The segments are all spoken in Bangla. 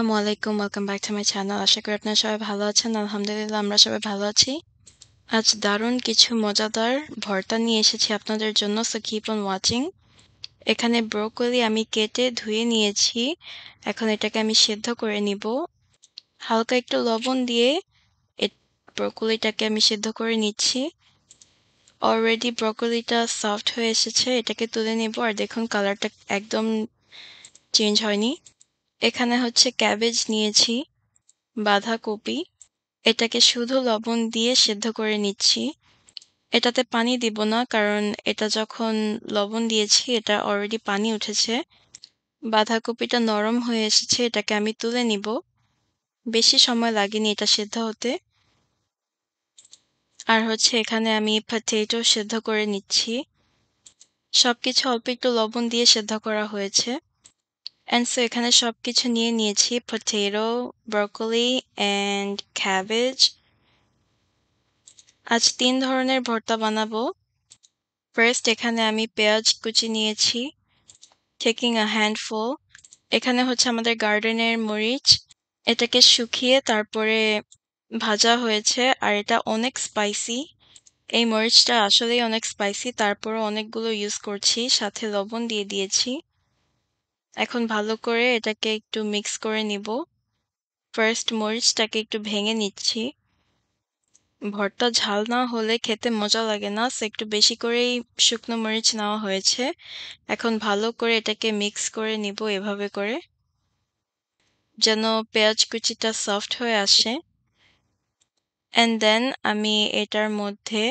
আসসালামু আলাইকুম। Welcome back to my channel. আশা করি আপনারা সবাই ভালো আছেন। আলহামদুলিল্লাহ আমরা সবাই ভালো আছি। আজ দারুণ কিছু মজাদার ভর্তা নিয়ে এসেছি আপনাদের জন্য। So keep on watching. এখানে ব্রোকলি আমি কেটে ধুয়ে নিয়েছি। এখন এটাকে আমি সেদ্ধ করে নিব। হালকা একটু লবণ দিয়ে ব্রোকলিটাকে আমি সেদ্ধ করে নিচ্ছি। অলরেডি ব্রোকলিটা সফট হয়ে এসেছে। এটাকে তুলে নিব। আর দেখুন কালারটা একদম চেঞ্জ হয়নি। এখানে হচ্ছে ক্যাবেজ নিয়েছি, বাঁধাকপি। এটাকে শুধু লবণ দিয়ে সেদ্ধ করে নিচ্ছি। এটাতে পানি দিব না, কারণ এটা যখন লবণ দিয়েছি এটা অলরেডি পানি উঠেছে। বাঁধাকপিটা নরম হয়ে এসেছে, এটাকে আমি তুলে নিব। বেশি সময় লাগেনি এটা সেদ্ধ হতে। আর হচ্ছে এখানে আমি পটেটো সেদ্ধ করে নিচ্ছি। সবকিছু অল্প একটু লবণ দিয়ে সেদ্ধ করা হয়েছে। অ্যান্ড সো এখানে সবকিছু নিয়ে নিয়েছি, পটেটো, ব্রোকলি অ্যান্ড ক্যাবেজ। আজ ৩ ধরনের ভর্তা বানাবো। ফার্স্ট এখানে আমি পেঁয়াজ কুচি নিয়েছি, taking a handful. এখানে হচ্ছে আমাদের গার্ডেনের মরিচ। এটাকে শুকিয়ে তারপরে ভাজা হয়েছে, আর এটা অনেক স্পাইসি। এই মরিচটা আসলেই অনেক স্পাইসি, তারপরও অনেকগুলো ইউজ করছি, সাথে লবণ দিয়ে দিয়েছি। এখন ভালো করে এটাকে একটু মিক্স করে নিব। ফার্স্ট মরিচটাকে একটু ভেঙে নিচ্ছি। ভর্তা ঝাল না হলে খেতে মজা লাগে না, সো একটু বেশি করেই শুকনো মরিচ নেওয়া হয়েছে। এখন ভালো করে এটাকে মিক্স করে নিব এভাবে করে, যেন পেঁয়াজ কুচিটা সফট হয়ে আসে। অ্যান্ড দেন আমি এটার মধ্যে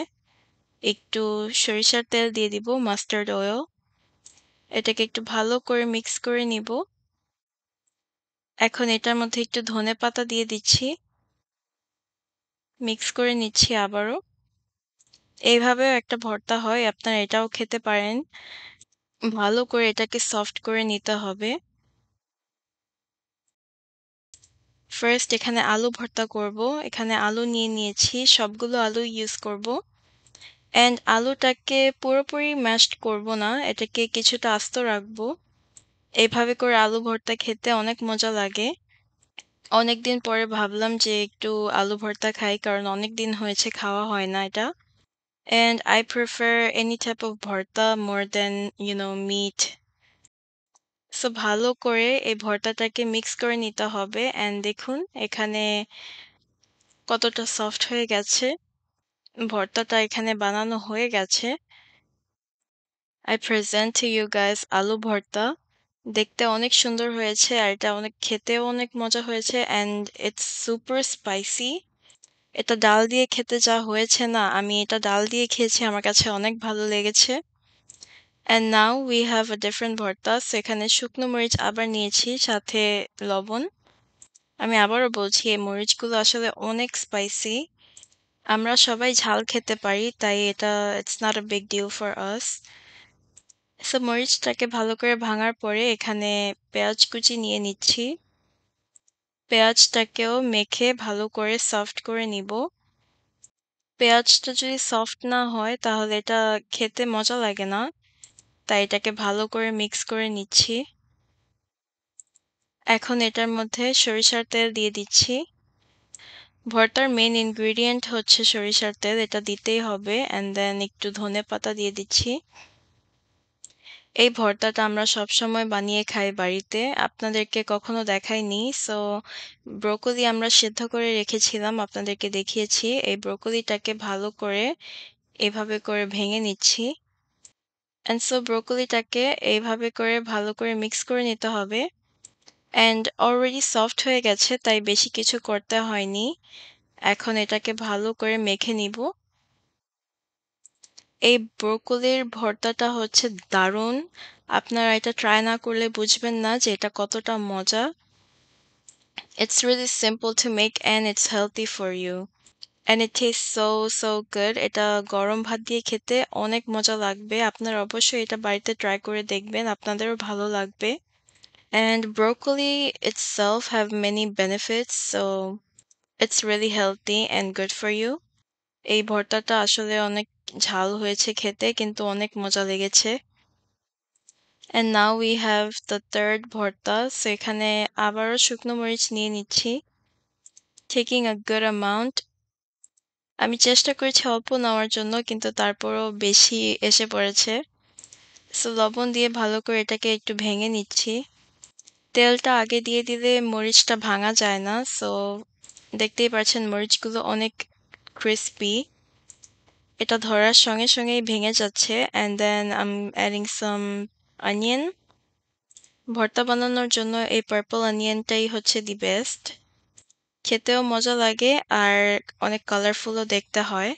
একটু সরিষার তেল দিয়ে দিব, মাস্টার্ড অয়েল। এটাকে একটু ভালো করে মিক্স করে নিব। এখন এটার মধ্যে একটু ধনেপাতা দিয়ে দিচ্ছি, মিক্স করে নিচ্ছি আবারও। এইভাবেও একটা ভর্তা হয়, আপনারা এটাও খেতে পারেন। ভালো করে এটাকে সফট করে নিতে হবে। ফার্স্ট এখানে আলু ভর্তা করব। এখানে আলু নিয়ে নিয়েছি, সবগুলো আলু ইউজ করব। অ্যান্ড আলুটাকে পুরোপুরি ম্যাশড করব না, এটাকে কিছুটা আস্ত রাখবো। এইভাবে করে আলু ভর্তা খেতে অনেক মজা লাগে। অনেকদিন পরে ভাবলাম যে একটু আলু ভর্তা খাই, কারণ অনেক দিন হয়েছে খাওয়া হয় না এটা। And I prefer any type of ভর্তা more than meat. সো ভালো করে এই ভর্তাটাকে মিক্স করে নিতে হবে। অ্যান্ড দেখুন এখানে কতটা সফট হয়ে গেছে। ভর্তাটা এখানে বানানো হয়ে গেছে। I present to you guys আলু ভর্তা। দেখতে অনেক সুন্দর হয়েছে, আর এটা খেতেও অনেক মজা হয়েছে, অ্যান্ড ইটস সুপার স্পাইসি। এটা ডাল দিয়ে খেতে যা হয়েছে না, আমি এটা ডাল দিয়ে খেয়েছি, আমার কাছে অনেক ভালো লেগেছে। And now we have a different ভর্তা। সো এখানে শুকনো মরিচ আবার নিয়েছি, সাথে লবণ। আমি আবারও বলছি এই মরিচগুলো আসলে অনেক স্পাইসি। আমরা সবাই ঝাল খেতে পারি, তাই এটা it's not a big deal for us. So মরিচটাকে ভালো করে ভাঙার পরে এখানে পেঁয়াজ কুচি নিয়ে নিচ্ছি। পেঁয়াজটাকেও মেখে ভালো করে সফট করে নিব। পেঁয়াজটা যদি সফট না হয় তাহলে এটা খেতে মজা লাগে না, তাই এটাকে ভালো করে মিক্স করে নিচ্ছি। এখন এটার মধ্যে সরিষার তেল দিয়ে দিচ্ছি। ভর্তার মেইন ইনগ্রেডিয়েন্ট হচ্ছে সরিষার তেল, এটা দিতেই হবে। অ্যান্ড দেন একটু ধনেপাতা দিয়ে দিচ্ছি। এই ভর্তাটা আমরা সবসময় বানিয়ে খাই বাড়িতে, আপনাদেরকে কখনো দেখাইনি। সো ব্রোকলি আমরা সেদ্ধ করে রেখেছিলাম, আপনাদেরকে দেখিয়েছি। এই ব্রোকলিটাকে ভালো করে এভাবে করে ভেঙে নিচ্ছি। অ্যান্ড সো ব্রোকলিটাকে এইভাবে করে ভালো করে মিক্স করে নিতে হবে। অ্যান্ড অলরেডি সফট হয়ে গেছে, তাই বেশি কিছু করতে হয়নি। এখন এটাকে ভালো করে মেখে নিব। এই ব্রোকলির ভর্তাটা হচ্ছে দারুণ। আপনারা এটা ট্রাই না করলে বুঝবেন না যে এটা কতটা মজা। It's really simple to make and it's healthy for you. And it tastes so good. এটা গরম ভাত দিয়ে খেতে অনেক মজা লাগবে। আপনারা অবশ্যই এটা বাড়িতে ট্রাই করে দেখবেন, আপনাদেরও ভালো লাগবে। And broccoli itself have many benefits, so it's really healthy and good for you. এই ভর্তাটা আসলে অনেক ঝাল হয়েছে খেতে, কিন্তু অনেক মজা লেগেছে। And now we have the third ভর্তা. So এখানে আবারও শুকনো মরিচ নিয়ে নিচ্ছি, taking a good amount. আমি চেষ্টা করেছি অল্প নেওয়ার জন্য, কিন্তু তারপরও বেশি এসে পড়েছে। সো লবণ দিয়ে ভালো করে এটাকে একটু ভেঙে নিচ্ছি। তেলটা আগে দিয়ে দিলে মরিচটা ভাঙা যায় না। সো দেখতেই পাচ্ছেন মরিচগুলো অনেক ক্রিসপি। এটা ধরার সঙ্গে সঙ্গেই ভেঙে যাচ্ছে। And then I am adding some onion. ভর্তা বানানোর জন্য এই পার্পল অনিয়নটাই হচ্ছে দি বেস্ট। খেতেও মজা লাগে আর অনেক কালারফুলও দেখতে হয়।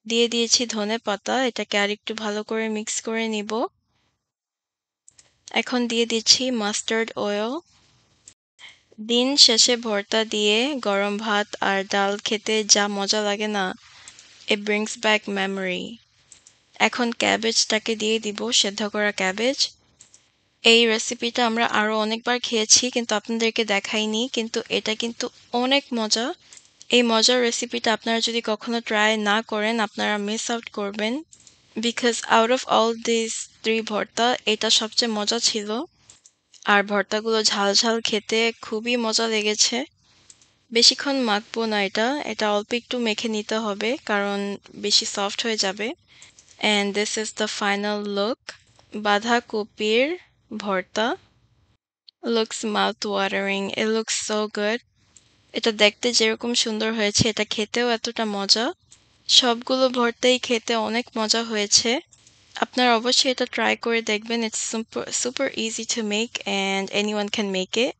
দিয়ে দিয়েছি ধনেপাতা, এটাকে আরেকটু ভালো করে মিক্স করে নিব। এখন দিয়ে দিচ্ছি মাস্টার্ড অয়েল। দিন শেষে ভর্তা দিয়ে গরম ভাত আর ডাল খেতে যা মজা লাগে না, it brings back memory. এখন ক্যাবেজটাকে দিয়ে দিব, সেদ্ধ করা ক্যাবেজ। এই রেসিপিটা আমরা আরো অনেকবার খেয়েছি, কিন্তু আপনাদেরকে দেখাইনি, কিন্তু এটা কিন্তু অনেক মজা। এই মজার রেসিপিটা আপনারা যদি কখনো ট্রাই না করেন, আপনারা মিস আউট করবেন। Because out of all this 3 ভর্তা এটা সবচেয়ে মজা ছিল। আর ভর্তাগুলো ঝাল ঝাল খেতে খুবই মজা লেগেছে। বেশিক্ষণ মাখবো না এটা, এটা অল্প একটু মেখে নিতে হবে কারণ বেশি সফট হয়ে যাবে। And this is the final look. বাঁধাকপির ভর্তা looks mouth watering, it looks so good. এটা দেখতে যেরকম সুন্দর হয়েছে, এটা খেতেও এতটা মজা। সবগুলো ভর্তাই খেতে অনেক মজা হয়েছে। আপনারা অবশ্যই এটা ট্রাই করে দেখবেন। It's super easy to make and anyone can make it.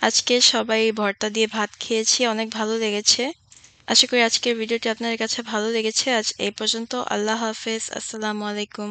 আজকে সবাই ভর্তা দিয়ে ভাত খেয়েছি, অনেক ভালো লেগেছে। আশা করি আজকের ভিডিওটি আপনাদের কাছে ভালো লেগেছে। আজ এই পর্যন্ত। আল্লাহ হাফেজ। আসসালামু আলাইকুম।